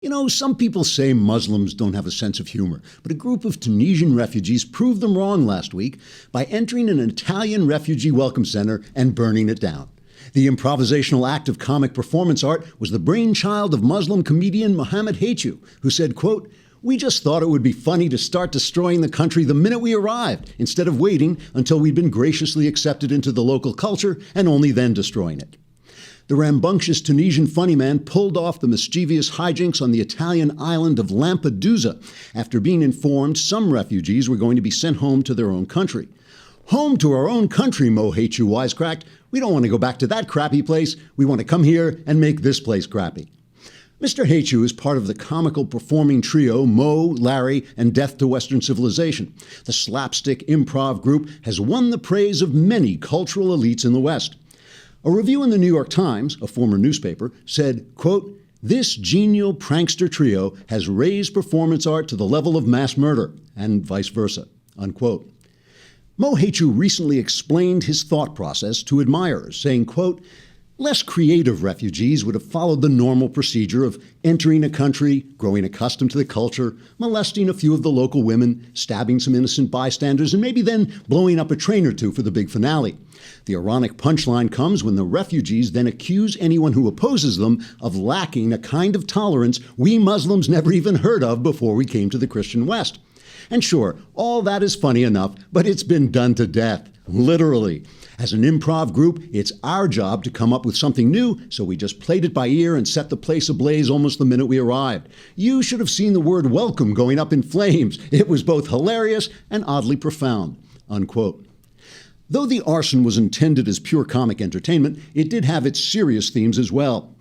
You know, some people say Muslims don't have a sense of humor, but a group of Tunisian refugees proved them wrong last week by entering an Italian refugee welcome center and burning it down. The improvisational act of comic performance art was the brainchild of Muslim comedian Mohammed Haichu, who said, quote, "We just thought it would be funny to start destroying the country the minute we arrived, instead of waiting until we'd been graciously accepted into the local culture and only then destroying it." The rambunctious Tunisian funny man pulled off the mischievous hijinks on the Italian island of Lampedusa after being informed some refugees were going to be sent home to their own country. "Home to our own country," Mo Haichu wisecracked. "We don't want to go back to that crappy place. We want to come here and make this place crappy." Mr. Haichu is part of the comical performing trio Mo, Larry, and Death to Western Civilization. The slapstick improv group has won the praise of many cultural elites in the West. A review in the New York Times, a former newspaper, said, quote, "This genial prankster trio has raised performance art to the level of mass murder," and vice versa, unquote. Mo Haichu recently explained his thought process to admirers, saying, quote, "Less creative refugees would have followed the normal procedure of entering a country, growing accustomed to the culture, molesting a few of the local women, stabbing some innocent bystanders, and maybe then blowing up a train or two for the big finale. The ironic punchline comes when the refugees then accuse anyone who opposes them of lacking a kind of tolerance we Muslims never even heard of before we came to the Christian West. And sure, all that is funny enough, but it's been done to death, literally. As an improv group, it's our job to come up with something new, so we just played it by ear and set the place ablaze almost the minute we arrived. You should have seen the word welcome going up in flames. It was both hilarious and oddly profound," unquote. Though the arson was intended as pure comic entertainment, it did have its serious themes as well.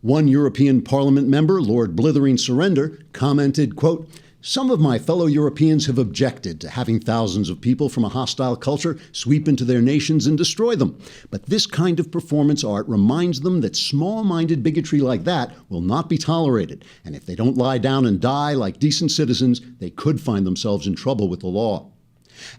One European Parliament member, Lord Blithering Surrender, commented, quote, "Some of my fellow Europeans have objected to having thousands of people from a hostile culture sweep into their nations and destroy them. But this kind of performance art reminds them that small-minded bigotry like that will not be tolerated. And if they don't lie down and die like decent citizens, they could find themselves in trouble with the law."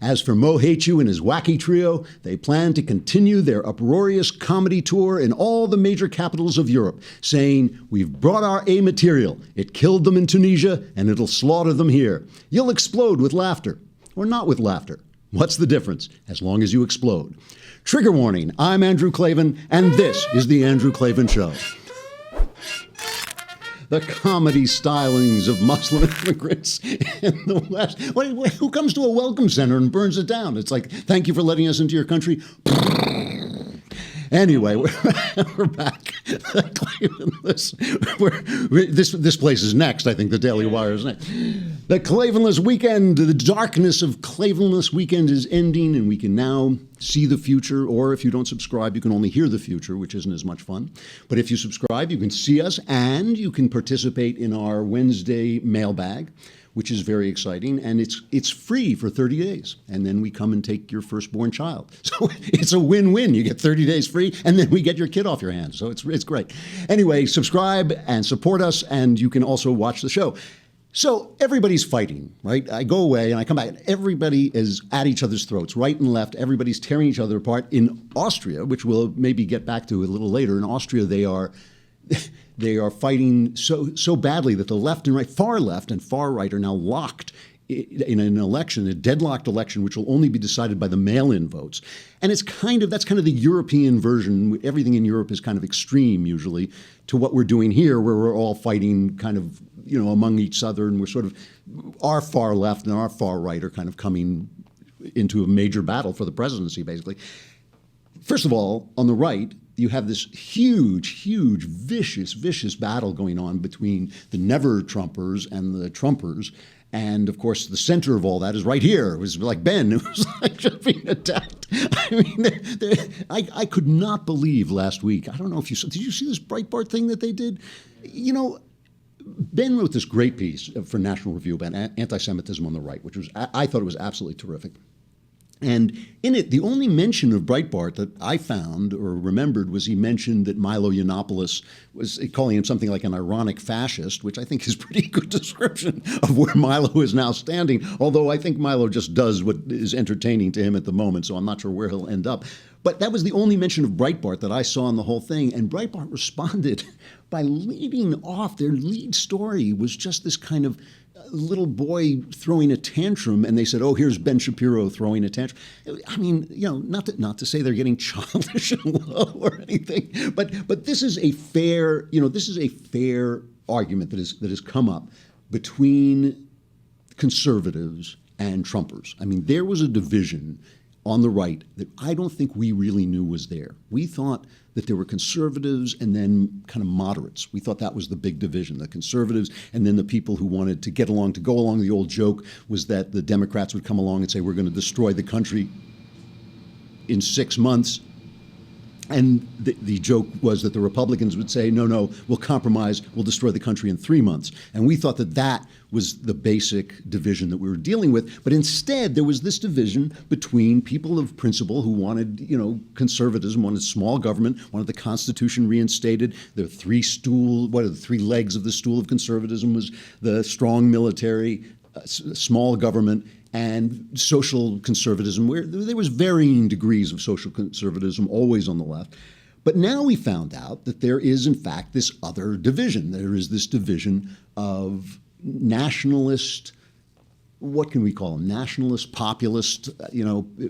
As for Mo Haichu and his wacky trio, they plan to continue their uproarious comedy tour in all the major capitals of Europe, saying, "We've brought our A material. It killed them in Tunisia, and it'll slaughter them here. You'll explode with laughter. Or not with laughter. What's the difference, as long as you explode?" Trigger warning, I'm Andrew Klavan, and this is The Andrew Klavan Show. The comedy stylings of Muslim immigrants in the West. Who comes to a welcome center and burns it down? It's like, "Thank you for letting us into your country." Anyway, we're back. This place is next. I think the Daily Wire is next. The Klavanless weekend, the darkness of Klavanless weekend is ending, and we can now see the future. Or if you don't subscribe, you can only hear the future, which isn't as much fun. But if you subscribe, you can see us, and you can participate in our Wednesday mailbag, which is very exciting, and it's free for 30 days. And then we come and take your firstborn child. So it's a win-win. You get 30 days free, and then we get your kid off your hands. So it's great. Anyway, subscribe and support us, and you can also watch the show. So everybody's fighting, right? I go away and I come back, and everybody is at each other's throats, right and left. Everybody's tearing each other apart. In Austria, which we'll maybe get back to a little later, in Austria they are fighting so badly that the left and right, far left and far right, are now locked in an election, a deadlocked election, which will only be decided by the mail-in votes. And that's kind of the European version. Everything in Europe is kind of extreme, usually, to what we're doing here, where we're all fighting kind of, among each other, and we're sort of, our far left and our far right are kind of coming into a major battle for the presidency, basically. First of all, on the right, you have this huge, vicious battle going on between the never-Trumpers and the Trumpers. And, of course, the center of all that is right here. It was like Ben, who was like just being attacked. I mean, I could not believe last week. I don't know if you saw, did you see this Breitbart thing that they did? Ben wrote this great piece for National Review about anti-Semitism on the right, which I thought it was absolutely terrific. And in it, the only mention of Breitbart that I found or remembered was he mentioned that Milo Yiannopoulos was calling him something like an ironic fascist, which I think is a pretty good description of where Milo is now standing, although I think Milo just does what is entertaining to him at the moment, so I'm not sure where he'll end up. But that was the only mention of Breitbart that I saw in the whole thing. And Breitbart responded by leading off. Their lead story was just this kind of little boy throwing a tantrum, and they said, "Oh, here's Ben Shapiro throwing a tantrum." I mean, not to say they're getting childish and low or anything, but this is a fair, argument that has come up between conservatives and Trumpers. I mean, there was a division on the right that I don't think we really knew was there. We thought that there were conservatives and then kind of moderates. We thought that was the big division, the conservatives and then the people who wanted to go along. The old joke was that the Democrats would come along and say, we're going to destroy the country in 6 months. And the joke was that the Republicans would say, no, we'll compromise, we'll destroy the country in 3 months. And we thought that was the basic division that we were dealing with. But instead, there was this division between people of principle who wanted, conservatism, wanted small government, wanted the Constitution reinstated. The three legs of the stool of conservatism was the strong military, small government, and social conservatism, where there was varying degrees of social conservatism always on the left. But now we found out that there is, in fact, this other division. There is this division of nationalist, what can we call them? Nationalist, populist,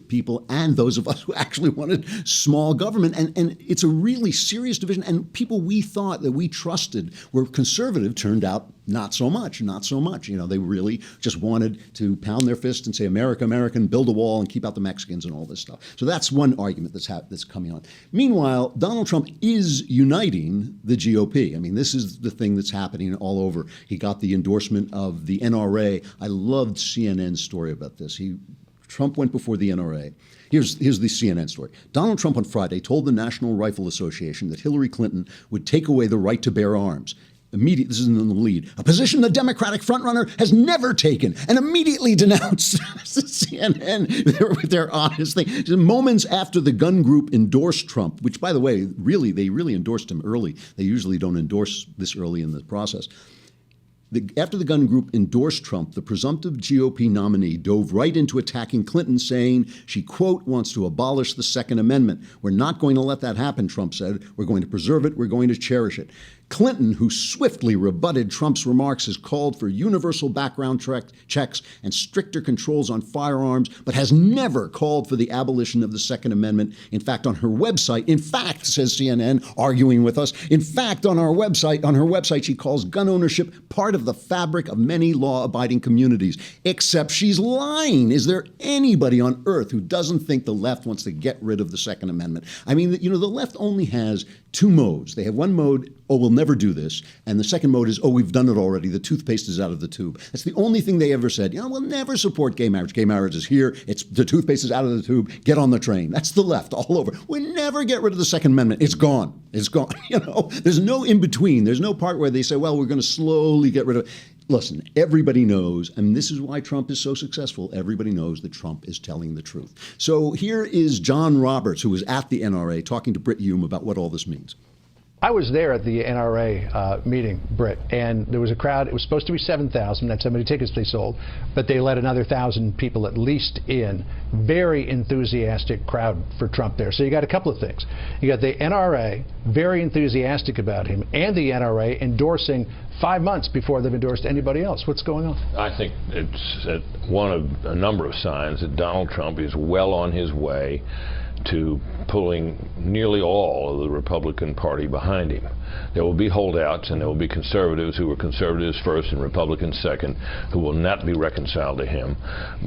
people, and those of us who actually wanted small government. And it's a really serious division. And people we thought that we trusted were conservative turned out not so much. They really just wanted to pound their fist and say, America, American, build a wall and keep out the Mexicans and all this stuff. So that's one argument that's coming on. Meanwhile, Donald Trump is uniting the GOP. I mean, this is the thing that's happening all over. He got the endorsement of the NRA. I loved CNN's story about this. Trump went before the NRA. Here's the CNN story. Donald Trump on Friday told the National Rifle Association that Hillary Clinton would take away the right to bear arms. This is in the lead, a position the Democratic frontrunner has never taken, and immediately denounced CNN with their honest thing. Moments after the gun group endorsed Trump, which, by the way, they really endorsed him early. They usually don't endorse this early in the process. After the gun group endorsed Trump, the presumptive GOP nominee dove right into attacking Clinton, saying she, quote, wants to abolish the Second Amendment. We're not going to let that happen, Trump said. We're going to preserve it. We're going to cherish it. Clinton, who swiftly rebutted Trump's remarks, has called for universal background checks and stricter controls on firearms, but has never called for the abolition of the Second Amendment. In fact, on her website, says CNN, arguing with us, on her website, she calls gun ownership part of the fabric of many law-abiding communities. Except she's lying. Is there anybody on earth who doesn't think the left wants to get rid of the Second Amendment? I mean, the left only has two modes. They have one mode, we'll never do this. And the second mode is, we've done it already. The toothpaste is out of the tube. That's the only thing they ever said. We'll never support gay marriage. Gay marriage is here. The toothpaste is out of the tube. Get on the train. That's the left all over. We never get rid of the Second Amendment. It's gone. It's gone. There's no in between. There's no part where they say, well, we're going to slowly get rid of it. Listen, everybody knows, and this is why Trump is so successful, everybody knows that Trump is telling the truth. So here is John Roberts, who was at the NRA, talking to Britt Hume about what all this means. I was there at the NRA meeting, Britt, and there was a crowd. It was supposed to be 7,000. That's how many tickets they sold. But they let another 1,000 people at least in. Very enthusiastic crowd for Trump there. So you got a couple of things. You got the NRA very enthusiastic about him, and the NRA endorsing 5 months before they've endorsed anybody else. What's going on? I think it's one of a number of signs that Donald Trump is well on his way to pulling nearly all of the Republican Party behind him. There will be holdouts, and there will be conservatives who were conservatives first and Republicans second, who will not be reconciled to him.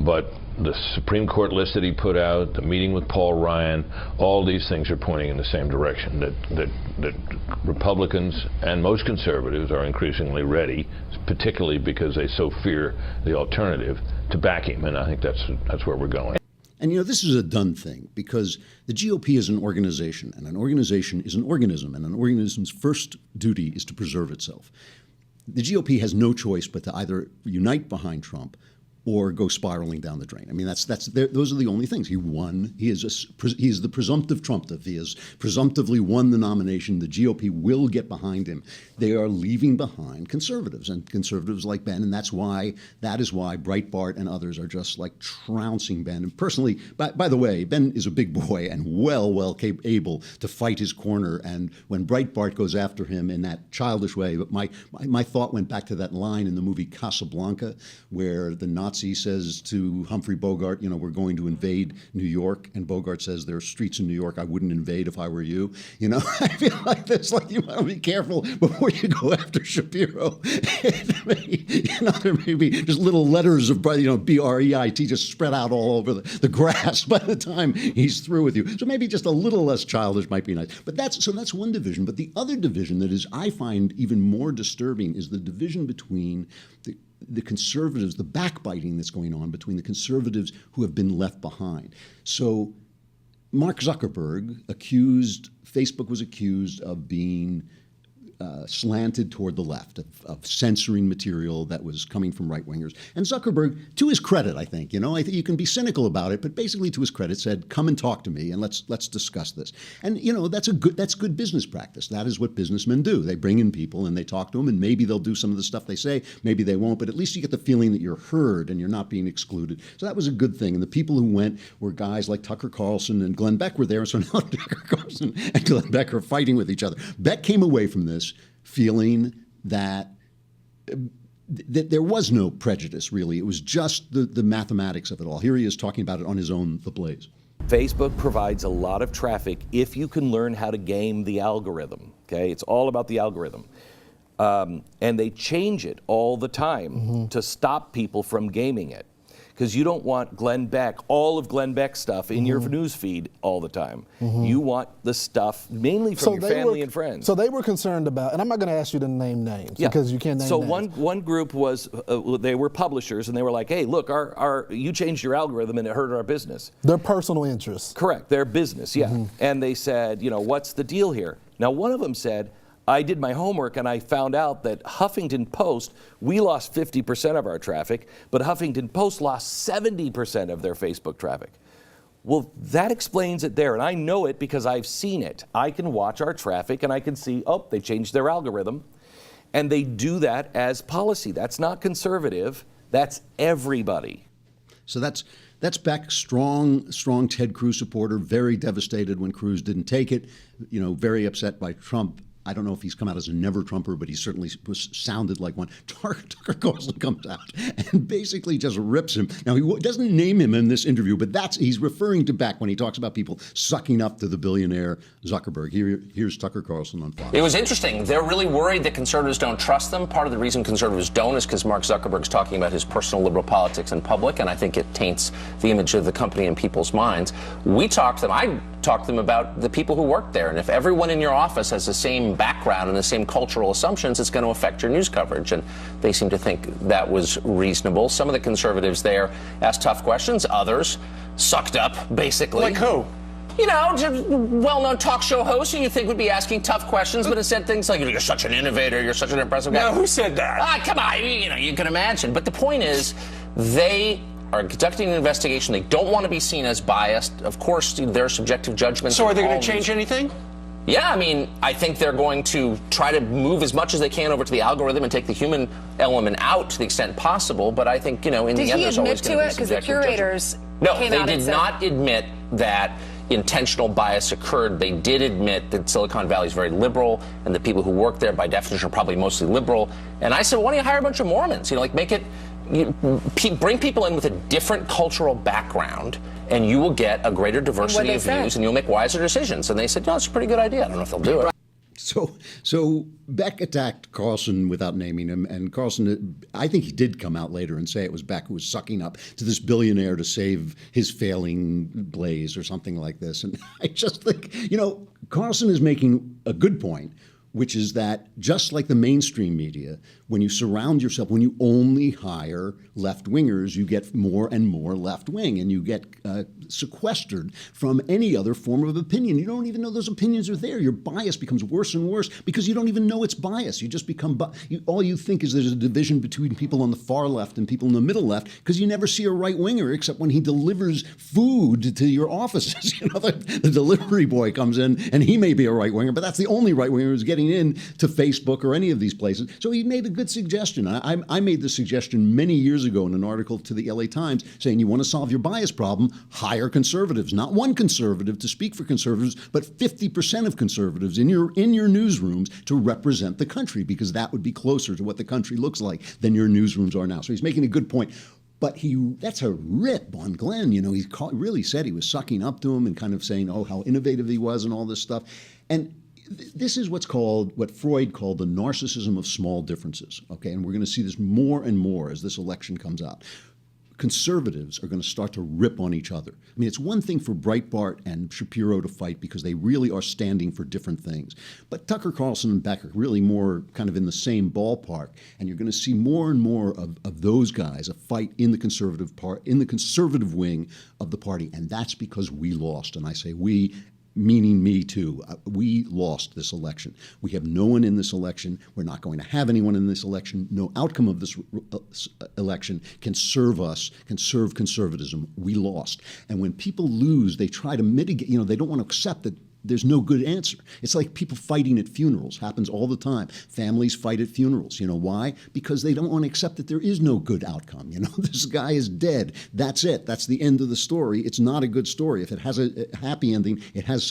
But the Supreme Court list that he put out, the meeting with Paul Ryan, all these things are pointing in the same direction, that Republicans and most conservatives are increasingly ready, particularly because they so fear the alternative, to back him. And I think that's where we're going. And, this is a done thing because the GOP is an organization, and an organization is an organism, and an organism's first duty is to preserve itself. The GOP has no choice but to either unite behind Trump or go spiraling down the drain. I mean, those are the only things. He won. He is the presumptive Trumptive. He has presumptively won the nomination. The GOP will get behind him. They are leaving behind conservatives and conservatives like Ben, and that is why Breitbart and others are just like trouncing Ben. And personally, by the way, Ben is a big boy and well able to fight his corner. And when Breitbart goes after him in that childish way, but my thought went back to that line in the movie Casablanca, where the Nazi says to Humphrey Bogart, we're going to invade New York, and Bogart says, there are streets in New York I wouldn't invade if I were you. I feel like this, like you want to be careful before you go after Shapiro. There may be just little letters of BREIT just spread out all over the grass by the time he's through with you. So maybe just a little less childish might be nice. But that's one division. But the other division that is, I find even more disturbing, is the division between the conservatives, the backbiting that's going on between the conservatives who have been left behind. So Mark Zuckerberg Facebook was accused of being slanted toward the left, of censoring material that was coming from right-wingers. And Zuckerberg, to his credit, I think you can be cynical about it, but basically to his credit said, come and talk to me and let's discuss this. And that's good business practice. That is what businessmen do. They bring in people and they talk to them, and maybe they'll do some of the stuff they say, maybe they won't, but at least you get the feeling that you're heard and you're not being excluded. So that was a good thing. And the people who went were guys like Tucker Carlson and Glenn Beck were there. So now Tucker Carlson and Glenn Beck are fighting with each other. Beck came away from this feeling that there was no prejudice, really. It was just the mathematics of it all. Here he is talking about it on his own The Blaze. Facebook provides a lot of traffic if you can learn how to game the algorithm, okay? It's all about the algorithm. And they change it all the time to stop people from gaming it. Because you don't want all of Glenn Beck's stuff in your news feed all the time. You want the stuff mainly from your family and friends. So they were concerned about, and I'm not going to ask you to name names because you can't name names. So one group was, they were publishers, and they were like, hey, look, you changed your algorithm and it hurt our business. Their personal interests. Correct, their business, And they said, what's the deal here? Now, one of them said, I did my homework and I found out that Huffington Post, we lost 50% of our traffic, but Huffington Post lost 70% of their Facebook traffic. Well, that explains it there, and I know it because I've seen it. I can watch our traffic and I can see, they changed their algorithm, and they do that as policy. That's not conservative, that's everybody. So that's Beck, strong Ted Cruz supporter, very devastated when Cruz didn't take it, very upset by Trump. I don't know if he's come out as a never-Trumper, but he certainly sounded like one. Tucker Carlson comes out and basically just rips him. Now, he doesn't name him in this interview, but he's referring to Beck when he talks about people sucking up to the billionaire Zuckerberg. Here's Tucker Carlson on Fox. It was interesting. They're really worried that conservatives don't trust them. Part of the reason conservatives don't is because Mark Zuckerberg's talking about his personal liberal politics in public, and I think it taints the image of the company in people's minds. I talked to them about the people who work there, and if everyone in your office has the same background and the same cultural assumptions, it's going to affect your news coverage, and they seem to think that was reasonable. Some of the conservatives there asked tough questions. Others sucked up, basically. Like who? Just well-known talk show hosts who you think would be asking tough questions, but instead things like, you're such an innovator, you're such an impressive guy. No, who said that? Come on, you can imagine. But the point is, they are conducting an investigation. They don't want to be seen as biased. Of course, their subjective judgments. So are they going to change anything? Yeah, I think they're going to try to move as much as they can over to the algorithm and take the human element out to the extent possible. But I think, in the end, there's always going to be subjective judgment. Because the curators No, they did not admit that intentional bias occurred. They did admit that Silicon Valley is very liberal, and the people who work there, by definition, are probably mostly liberal. And I said, why don't you hire a bunch of Mormons? Make it. Bring people in with a different cultural background, and you will get a greater diversity of views, and you'll make wiser decisions. And they said, no, it's a pretty good idea. I don't know if they'll do it. So Beck attacked Carlson without naming him, and Carlson, I think he did come out later and say it was Beck who was sucking up to this billionaire to save his failing Blaze or something like this. And I just think, Carlson is making a good point, which is that just like the mainstream media, when you surround yourself, when you only hire left-wingers, you get more and more left-wing, and you get sequestered from any other form of opinion. You don't even know those opinions are there. Your bias becomes worse and worse because you don't even know it's bias. You just become, all you think is there's a division between people on the far left and people in the middle left because you never see a right-winger except when he delivers food to your offices. The delivery boy comes in, and he may be a right-winger, but that's the only right-winger who's getting in to Facebook or any of these places. So he made a good suggestion. I made the suggestion many years ago in an article to the LA Times saying you want to solve your bias problem, hire conservatives. Not one conservative to speak for conservatives, but 50% of conservatives in your newsrooms to represent the country, because that would be closer to what the country looks like than your newsrooms are now. So he's making a good point. But that's a rip on Glenn. He really said he was sucking up to him and kind of saying, oh, how innovative he was and all this stuff. And this is what Freud called the narcissism of small differences, okay? And we're going to see this more and more as this election comes out. Conservatives are going to start to rip on each other. I mean, it's one thing for Breitbart and Shapiro to fight because they really are standing for different things. But Tucker Carlson and Beck are really more kind of in the same ballpark, and you're going to see more and more of those guys, a fight in the conservative wing of the party, and that's because we lost. And I say we, meaning me too. We lost this election. We have no one in this election. We're not going to have anyone in this election. No outcome of this election can serve us, can serve conservatism. We lost. And when people lose, they try to mitigate. They don't want to accept that there's no good answer. It's like people fighting at funerals. Happens all the time. Families fight at funerals. Why? Because they don't want to accept that there is no good outcome. This guy is dead. That's it. That's the end of the story. It's not a good story. If it has a happy ending, it has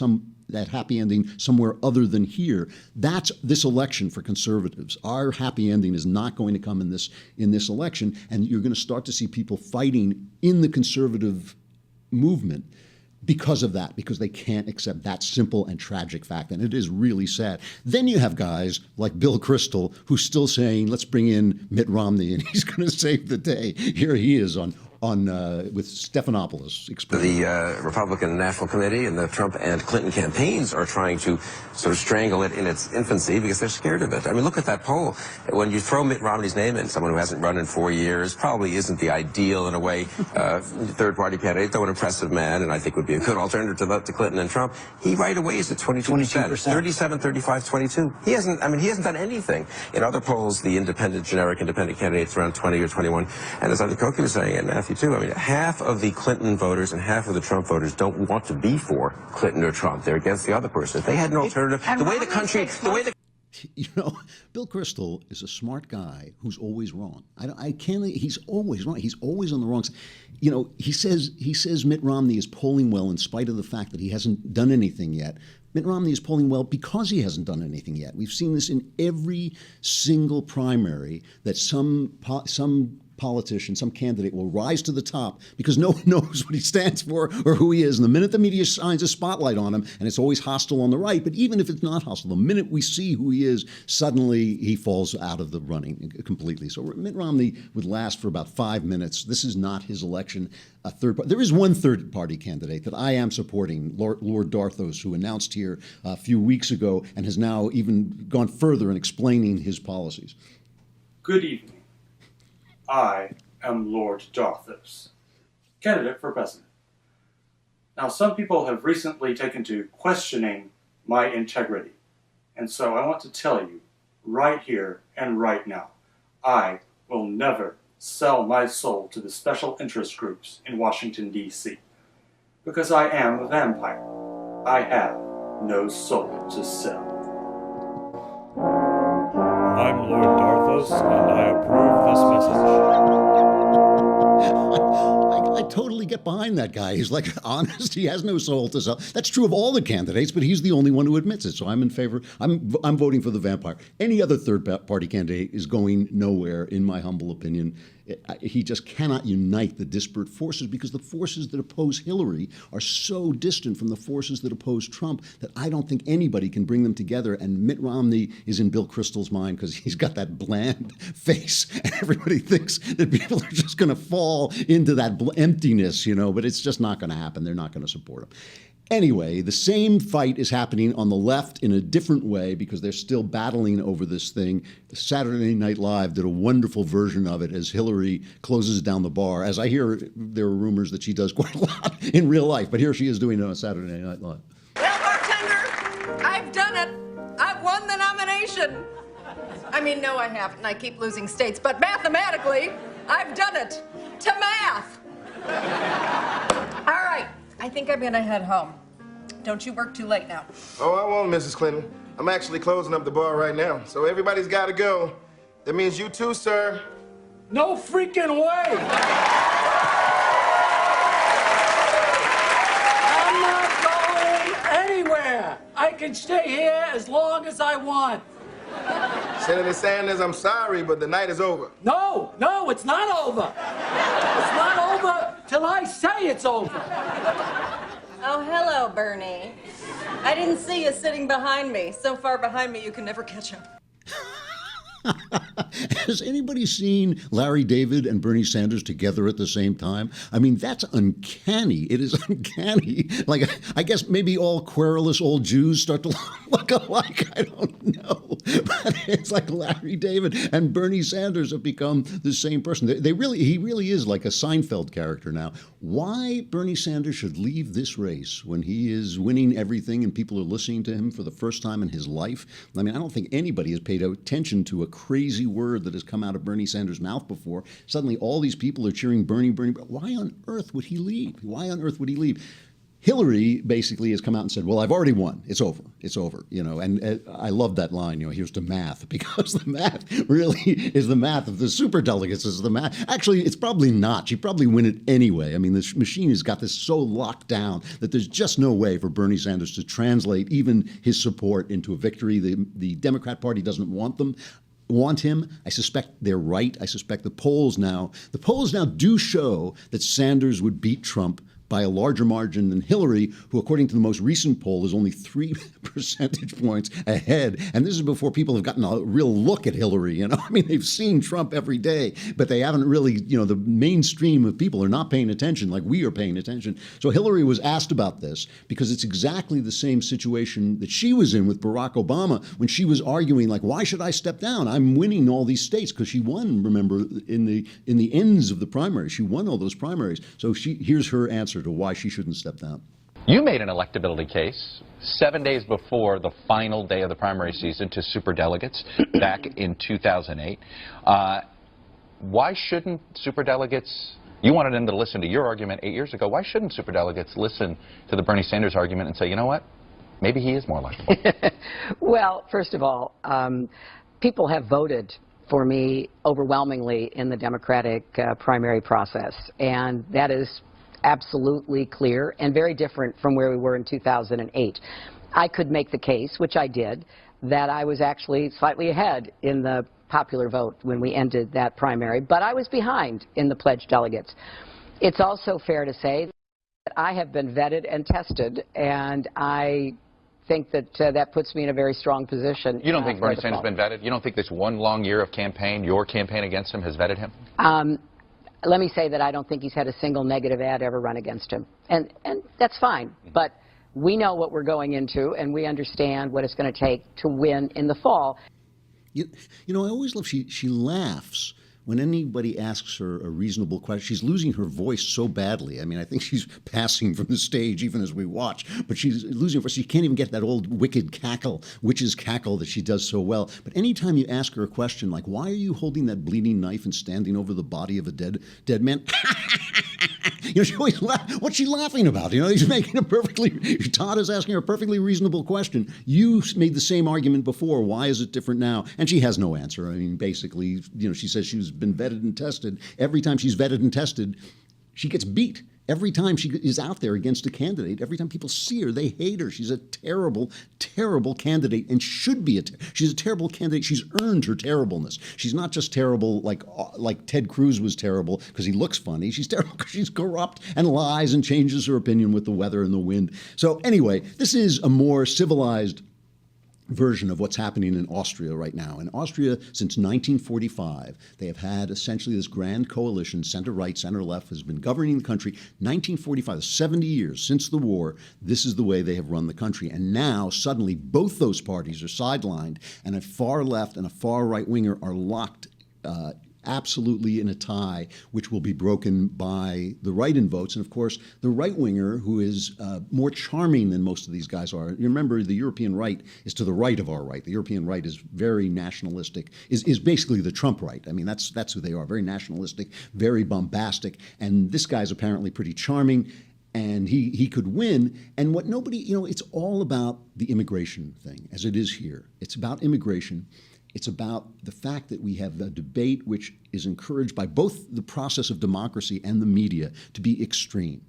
that happy ending somewhere other than here. That's this election for conservatives. Our happy ending is not going to come in this election, and you're going to start to see people fighting in the conservative movement because of that, because they can't accept that simple and tragic fact. And it is really sad. Then you have guys like Bill Kristol who's still saying, let's bring in Mitt Romney and he's going to save the day. Here he is with Stephanopoulos. The Republican National Committee and the Trump and Clinton campaigns are trying to sort of strangle it in its infancy because they're scared of it. I mean, look at that poll. When you throw Mitt Romney's name in, someone who hasn't run in 4 years, probably isn't the ideal, in a way, third-party candidate, though an impressive man, and I think would be a good alternative to Clinton and Trump. He right away is at 22%. 37, 35, 22. He hasn't done anything. In other polls, the generic independent candidates around 20 or 21. And as I think Koki was saying, and Matthew too, I mean, half of the Clinton voters and half of the Trump voters don't want to be for Clinton or Trump. They're against the other person. If they had an alternative, Bill Kristol is a smart guy who's always wrong. He's always wrong. He's always on the wrong side. He says Mitt Romney is polling well in spite of the fact that he hasn't done anything yet. Mitt Romney is polling well because he hasn't done anything yet. We've seen this in every single primary, that some politician, some candidate will rise to the top because no one knows what he stands for or who he is. And the minute the media shines a spotlight on him, and it's always hostile on the right, but even if it's not hostile, the minute we see who he is, suddenly he falls out of the running completely. So Mitt Romney would last for about 5 minutes. This is not his election. There is one third-party candidate that I am supporting, Lord Darthos, who announced here a few weeks ago and has now even gone further in explaining his policies. Good evening. I am Lord Darthos, candidate for president. Now, some people have recently taken to questioning my integrity, and so I want to tell you right here and right now, I will never sell my soul to the special interest groups in Washington, D.C., because I am a vampire. I have no soul to sell. I'm Lord Darthos, and I approve this message. I totally get behind that guy. He's like honest. He has no soul to sell. That's true of all the candidates, but he's the only one who admits it. So I'm in favor. I'm voting for the vampire. Any other third-party candidate is going nowhere, in my humble opinion. He just cannot unite the disparate forces because the forces that oppose Hillary are so distant from the forces that oppose Trump that I don't think anybody can bring them together. And Mitt Romney is in Bill Kristol's mind because he's got that bland face, and everybody thinks that people are just going to fall into that emptiness, but it's just not going to happen. They're not going to support him. Anyway, the same fight is happening on the left in a different way because they're still battling over this thing. Saturday Night Live did a wonderful version of it as Hillary closes down the bar. As I hear, there are rumors that she does quite a lot in real life, but here she is doing it on Saturday Night Live. Well, bartender, I've done it. I've won the nomination. I mean, no, I haven't. I keep losing states, but mathematically, I've done it. To math. All right. I think I'm gonna head home. Don't you work too late now. Oh, I won't, Mrs. Clinton. I'm actually closing up the bar right now, so everybody's gotta go. That means you too, sir. No freaking way! I'm not going anywhere. I can stay here as long as I want. Senator Sanders, I'm sorry, but the night is over. No, it's not over. It's not over till I say it's over. Oh, hello, Bernie. I didn't see you sitting behind me. So far behind me, you can never catch up. Has anybody seen Larry David and Bernie Sanders together at the same time? I mean, that's uncanny. It is uncanny. Like, I guess maybe all querulous old Jews start to look alike. I don't know. But it's like Larry David and Bernie Sanders have become the same person. He really is like a Seinfeld character now. Why Bernie Sanders should leave this race when he is winning everything and people are listening to him for the first time in his life? I mean, I don't think anybody has paid attention to a crazy word that has come out of Bernie Sanders' mouth before. Suddenly all these people are cheering Bernie. Why on earth would he leave? Why on earth would he leave? Hillary basically has come out and said, well, I've already won. It's over. It's over. And I love that line, here's the math, because the math really is the math of the superdelegates is the math. Actually, it's probably not. She'd probably win it anyway. I mean, this machine has got this so locked down that there's just no way for Bernie Sanders to translate even his support into a victory. The Democrat Party doesn't want him. I suspect they're right. I suspect the polls now do show that Sanders would beat Trump by a larger margin than Hillary, who, according to the most recent poll, is only 3 percentage points ahead. And this is before people have gotten a real look at Hillary. I mean, they've seen Trump every day, but they haven't really, the mainstream of people are not paying attention like we are paying attention. So Hillary was asked about this because it's exactly the same situation that she was in with Barack Obama when she was arguing, like, why should I step down? I'm winning all these states, because she won, remember, in the ends of the primary. She won all those primaries. So here's her answer to why she shouldn't step down. You made an electability case 7 days before the final day of the primary season to superdelegates back in 2008. Why shouldn't superdelegates, you wanted them to listen to your argument 8 years ago, why shouldn't superdelegates listen to the Bernie Sanders argument and say, you know what, maybe he is more likable? Well, first of all, people have voted for me overwhelmingly in the Democratic primary process, and that is absolutely clear and very different from where we were in 2008. I could make the case, which I did, that I was actually slightly ahead in the popular vote when we ended that primary, but I was behind in the pledged delegates. It's also fair to say that I have been vetted and tested, and I think that that puts me in a very strong position. You don't think Bernie Sanders has been vetted? You don't think this one long year of campaign, your campaign against him, has vetted him? Let me say that I don't think he's had a single negative ad ever run against him. And that's fine. But we know what we're going into, and we understand what it's going to take to win in the fall. I always love, she laughs when anybody asks her a reasonable question. She's losing her voice so badly. I mean, I think she's passing from the stage even as we watch, but she's losing her voice. She can't even get that old wicked cackle, witch's cackle that she does so well. But anytime you ask her a question like, why are you holding that bleeding knife and standing over the body of a dead man? She always what's she laughing about? He's making Todd is asking her a perfectly reasonable question. You made the same argument before. Why is it different now? And she has no answer. I mean, basically, she says she's been vetted and tested. Every time she's vetted and tested, she gets beat. Every time she is out there against a candidate, every time people see her, they hate her. She's a terrible, terrible candidate, and should be she's a terrible candidate. She's earned her terribleness. She's not just terrible like Ted Cruz was terrible because he looks funny. She's terrible because she's corrupt and lies and changes her opinion with the weather and the wind. So anyway, this is a more civilized version of what's happening in Austria right now. In Austria, since 1945, they have had essentially this grand coalition, center-right, center-left, has been governing the country. 1945, 70 years since the war, this is the way they have run the country. And now, suddenly, both those parties are sidelined, and a far left and a far right-winger are locked absolutely in a tie, which will be broken by the right in votes. And of course, the right-winger, who is more charming than most of these guys are. You remember, the European right is to the right of our right. The European right is very nationalistic, is basically the Trump right. I mean, that's who they are, very nationalistic, very bombastic. And this guy's apparently pretty charming, and he could win. And what nobody, it's all about the immigration thing, as it is here. It's about immigration. It's about the fact that we have a debate which is encouraged by both the process of democracy and the media to be extreme.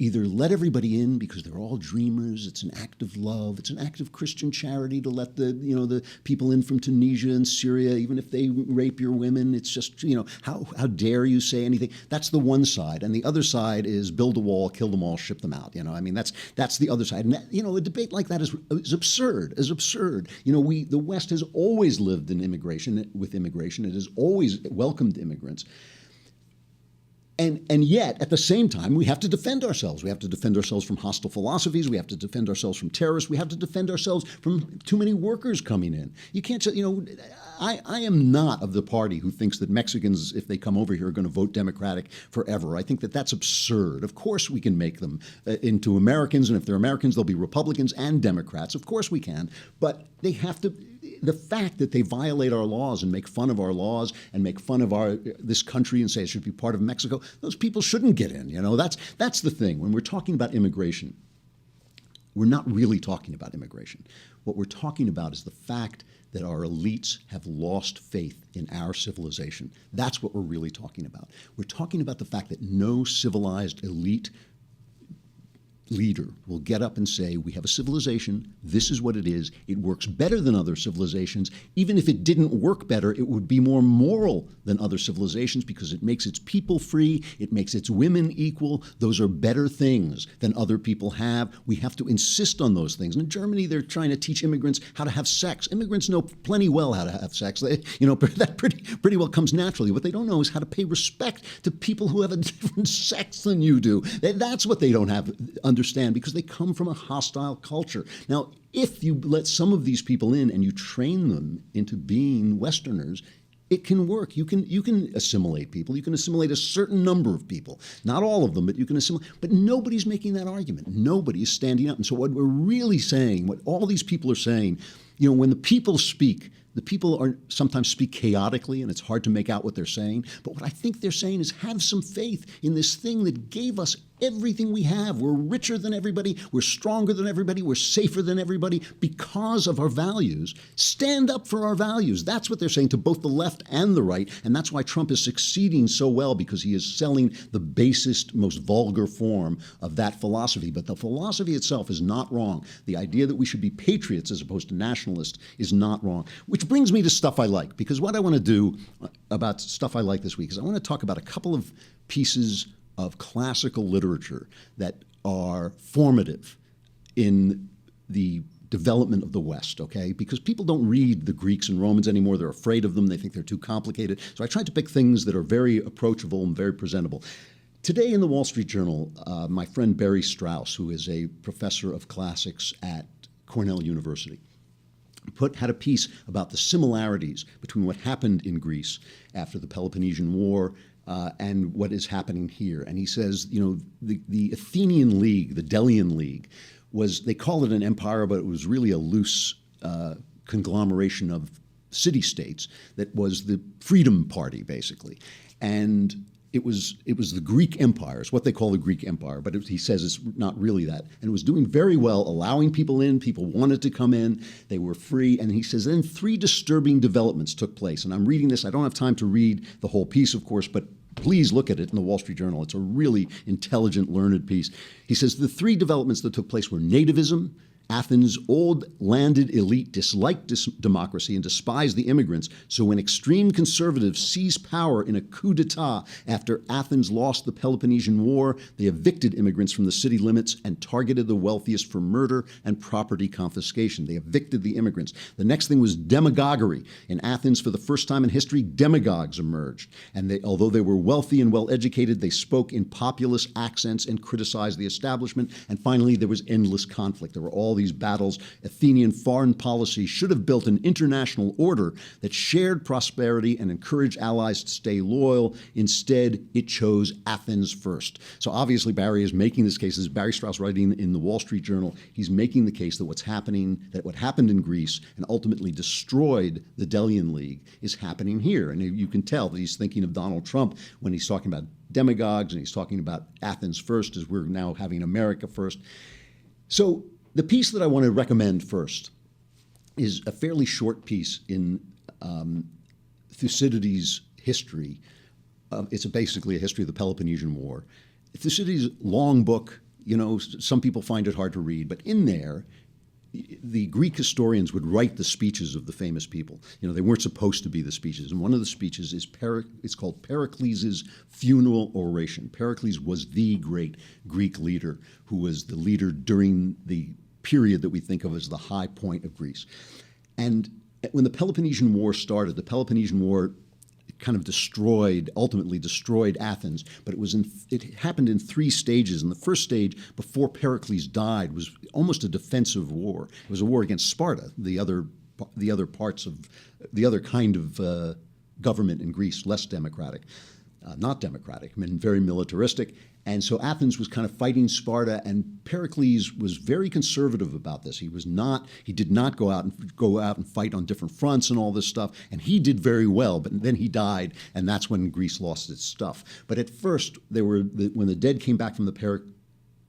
Either let everybody in because they're all dreamers, it's an act of love, it's an act of Christian charity to let the people in from Tunisia and Syria, even if they rape your women. It's just, how dare you say anything? That's the one side. And the other side is build a wall, kill them all, ship them out. I mean, that's the other side. And a debate like that is absurd, the West has always lived with immigration. It has always welcomed immigrants. And yet, at the same time, we have to defend ourselves. We have to defend ourselves from hostile philosophies. We have to defend ourselves from terrorists. We have to defend ourselves from too many workers coming in. You can't say, I am not of the party who thinks that Mexicans, if they come over here, are going to vote Democratic forever. I think that that's absurd. Of course we can make them into Americans, and if they're Americans, they'll be Republicans and Democrats. Of course we can. But they have to... The fact that they violate our laws and make fun of our laws and make fun of this country and say it should be part of Mexico, those people shouldn't get in. That's the thing. When we're talking about immigration, we're not really talking about immigration. What we're talking about is the fact that our elites have lost faith in our civilization. That's what we're really talking about. We're talking about the fact that no civilized elite leader will get up and say, we have a civilization, this is what it is, it works better than other civilizations. Even if it didn't work better, it would be more moral than other civilizations because it makes its people free, it makes its women equal. Those are better things than other people have. We have to insist on those things. And in Germany, they're trying to teach immigrants how to have sex. Immigrants know plenty well how to have sex. That pretty well comes naturally. What they don't know is how to pay respect to people who have a different sex than you do. That's what they don't understand because they come from a hostile culture. Now, if you let some of these people in and you train them into being Westerners, it can work. You can assimilate people. You can assimilate a certain number of people. Not all of them, but you can assimilate. But nobody's making that argument. Nobody is standing up. And so what we're really saying, what all these people are saying, when the people speak, the people sometimes speak chaotically, and it's hard to make out what they're saying. But what I think they're saying is have some faith in this thing that gave us everything we have. We're richer than everybody. We're stronger than everybody. We're safer than everybody because of our values. Stand up for our values. That's what they're saying to both the left and the right. And that's why Trump is succeeding so well, because he is selling the basest, most vulgar form of that philosophy. But the philosophy itself is not wrong. The idea that we should be patriots as opposed to nationalists is not wrong. Which brings me to stuff I like, because what I want to do about stuff I like this week is I want to talk about a couple of pieces of classical literature that are formative in the development of the West, okay? Because people don't read the Greeks and Romans anymore. They're afraid of them. They think they're too complicated. So I tried to pick things that are very approachable and very presentable. Today in the Wall Street Journal, my friend Barry Strauss, who is a professor of classics at Cornell University, had a piece about the similarities between what happened in Greece after the Peloponnesian War and what is happening here. And he says, the Athenian League, the Delian League, they call it an empire, but it was really a loose conglomeration of city-states that was the Freedom Party, basically. And it was the Greek Empire, it's what they call the Greek Empire, but he says it's not really that. And it was doing very well, allowing people in. People wanted to come in. They were free. And he says then 3 disturbing developments took place. And I'm reading this. I don't have time to read the whole piece, of course, but please look at it in the Wall Street Journal. It's a really intelligent, learned piece. He says the 3 developments that took place were nativism, Athens' old landed elite disliked democracy and despised the immigrants, so when extreme conservatives seized power in a coup d'etat after Athens lost the Peloponnesian War, they evicted immigrants from the city limits and targeted the wealthiest for murder and property confiscation. They evicted the immigrants. The next thing was demagoguery. In Athens, for the first time in history, demagogues emerged. And although they were wealthy and well-educated, they spoke in populist accents and criticized the establishment. And finally, there was endless conflict. There were all these battles. Athenian foreign policy should have built an international order that shared prosperity and encouraged allies to stay loyal. Instead, it chose Athens first. So obviously, Barry is making this case. This is Barry Strauss writing in the Wall Street Journal. He's making the case that what happened in Greece and ultimately destroyed the Delian League is happening here. And you can tell that he's thinking of Donald Trump when he's talking about demagogues and he's talking about Athens first, as we're now having America first. So the piece that I want to recommend first is a fairly short piece in Thucydides' history. It's basically a history of the Peloponnesian War. Thucydides' long book, some people find it hard to read, but in there, the Greek historians would write the speeches of the famous people. They weren't supposed to be the speeches. And one of the speeches is it's called Pericles'iz funeral oration. Pericles was the great Greek leader who was the leader during the period that we think of as the high point of Greece. And when the Peloponnesian War started, the Peloponnesian War kind of ultimately destroyed Athens, but it happened in 3 stages. And the first stage, before Pericles died, was almost a defensive war. It was a war against Sparta, the other kind of government in Greece, less democratic, not democratic, very militaristic. And so Athens was kind of fighting Sparta, and Pericles was very conservative about this. He did not go out and fight on different fronts and all this stuff, and he did very well, but then he died, and that's when Greece lost its stuff. But at first, when the dead came back from the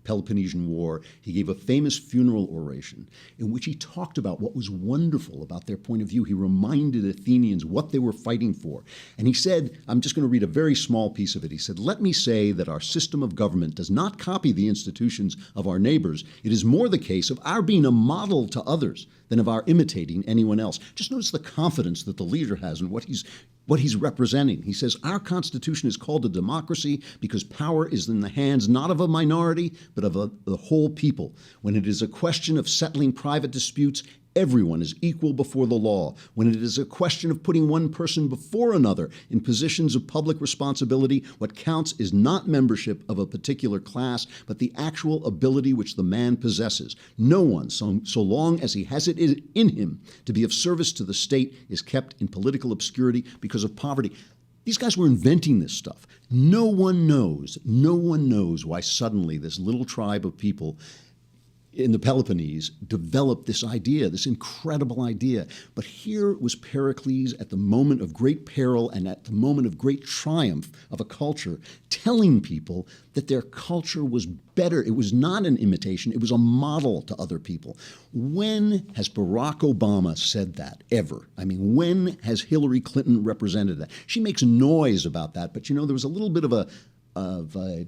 Peloponnesian War, he gave a famous funeral oration in which he talked about what was wonderful about their point of view. He reminded Athenians what they were fighting for. And he said, I'm just going to read a very small piece of it. He said, "Let me say that our system of government does not copy the institutions of our neighbors. It is more the case of our being a model to others than of our imitating anyone else." Just notice the confidence that the leader has in what he's representing. He says, "Our Constitution is called a democracy because power is in the hands not of a minority, but of the whole people. When it is a question of settling private disputes, everyone is equal before the law. When it is a question of putting one person before another in positions of public responsibility, what counts is not membership of a particular class, but the actual ability which the man possesses. No one, so long as he has it in him to be of service to the state, is kept in political obscurity because of poverty." These guys were inventing this stuff. No one knows why suddenly this little tribe of people in the Peloponnese developed this idea, this incredible idea. But here was Pericles at the moment of great peril and at the moment of great triumph of a culture, telling people that their culture was better. It was not an imitation. It was a model to other people. When has Barack Obama said that, ever? I mean, when has Hillary Clinton represented that? She makes noise about that, but there was a little bit of a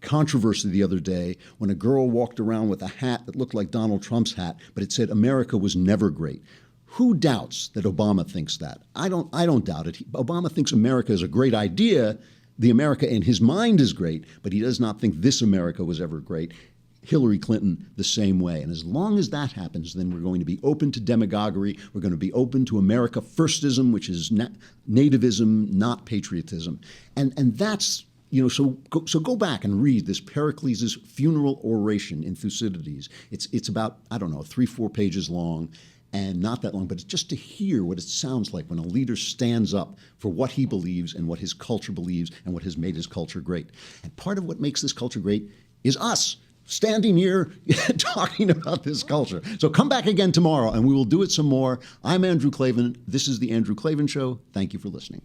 controversy the other day when a girl walked around with a hat that looked like Donald Trump's hat, but it said America was never great. Who doubts that Obama thinks that? I don't doubt it. Obama thinks America is a great idea. The America in his mind is great, but he does not think this America was ever great. Hillary Clinton the same way. And as long as that happens, then we're going to be open to demagoguery. We're going to be open to America firstism, which is nativism, not patriotism. And that's so go back and read this Pericles' funeral oration in Thucydides. It's about, 3-4 pages long, and not that long, but it's just to hear what it sounds like when a leader stands up for what he believes and what his culture believes and what has made his culture great. And part of what makes this culture great is us standing here talking about this culture. So come back again tomorrow, and we will do it some more. I'm Andrew Klavan. This is The Andrew Klavan Show. Thank you for listening.